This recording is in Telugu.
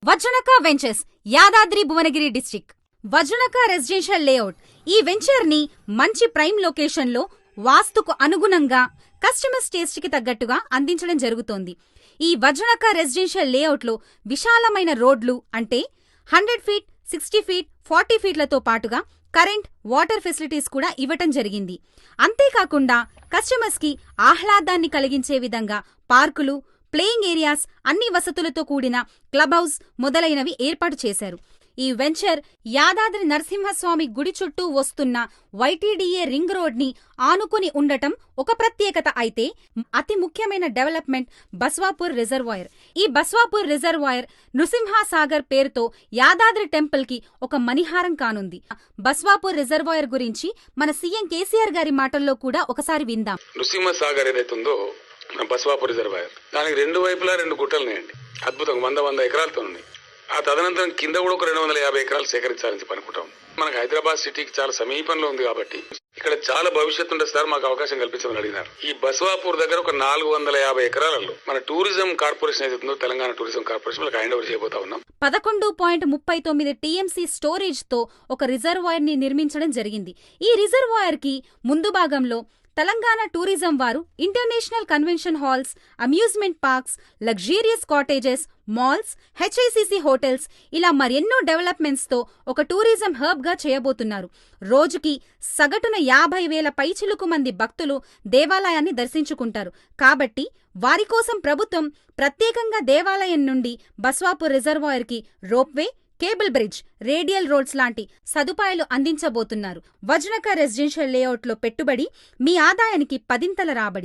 వజ్రనక ventures, Yadadri Bhuvanagiri district. Vajranaka residential layout. ఈ వెంచర్ ని మంచి ప్రైమ్ లొకేషన్ లో వాస్తుకు అనుగుణంగా కస్టమర్స్ టేస్ట్ కి తగ్గట్టుగా అందించడం జరుగుతోంది. ఈ వజ్రనక రెసిడెన్షియల్ లేఅవుట్ లో విశాలమైన రోడ్లు అంటే 100 ఫీట్, 60 ఫీట్, 40 ఫీట్లతో పాటుగా కరెంట్, వాటర్ ఫెసిలిటీస్ కూడా ఇవ్వటం జరిగింది. అంతేకాకుండా కస్టమర్స్ కి ఆహ్లాదాన్ని కలిగించే విధంగా పార్కులు, ప్లేయింగ్ ఏరియాస్, అన్ని వసతులతో కూడిన క్లబ్ హౌస్ మొదలైనవి ఏర్పాటు చేశారు. ఈ వెంచర్ యాదాద్రి నరసింహస్వామి గుడి చుట్టూ వస్తున్న YTDA రింగ్ రోడ్ ని ఆనుకుని ఉండటం ఒక ప్రత్యేకత. అయితే అతి ముఖ్యమైన డెవలప్మెంట్ బస్వాపూర్ రిజర్వాయర్. ఈ బస్వాపూర్ రిజర్వాయర్ నృసింహసాగర్ పేరుతో యాదాద్రి టెంపుల్ కి ఒక మణిహారం కానుంది. బస్వాపూర్ రిజర్వాయర్ గురించి మన సీఎం కేసీఆర్ గారి మాటల్లో కూడా ఒకసారి విందాం. నృసింహసాగర్ ఏదైతుందో బస్వాపూర్ రిజర్వాయర్, దానికి రెండు వైపులా 2 గుట్టలున్నాయండి. అద్భుతం, 100 ఎకరాలతో ఉన్నాయి. ఆ తదనంతరం కింద కూడా ఒక 250 ఎకరాలు సేకరించాలని చెప్పి అనుకుంటాం. మనకు హైదరాబాద్ సిటీకి చాలా సమీపంలో ఉంది కాబట్టి ఇక్కడ చాలా భవిష్యత్తు ఉంటుంది సార్, మాకు అవకాశం కల్పించమని అడిగినారు. ఈ బస్వాపూర్ దగ్గర ఒక 450 ఎకరాలలో మన టూరిజం కార్పొరేషన్ ఏదైతుందో, తెలంగాణ టూరిజం కార్పొరేషన్ వాళ్ళకి హ్యాండ్ ఓవర్ చేయబోతా ఉన్నాం. 11.39 TMC స్టోరేజ్ తో ఒక రిజర్వాయర్ ని నిర్మించడం జరిగింది. ఈ రిజర్వాయర్ కి ముందు భాగంలో తెలంగాణ టూరిజం వారు international convention halls, amusement parks, luxurious cottages, malls, HICC hotels ఇలా మరెన్నో డెవలప్మెంట్స్ తో ఒక టూరిజం హబ్ గా చేయబోతున్నారు. రోజుకి సగటున 50,000 పైచిలుకు మంది భక్తులు దేవాలయాన్ని దర్శించుకుంటారు. కాబట్టి వారి కోసం ప్రభుత్వం ప్రత్యేకంగా దేవాలయం నుండి బస్వాపూర్ రిజర్వాయర్ కి ropeway, cable bridge, radial roads లాంటి సదుపాయాలు అందించబోతున్నారు. వజ్రనక రెసిడెన్షియల్ లేఅవుట్ లో పెట్టుబడి మీ ఆదాయానికి 10ంతల రాబడి.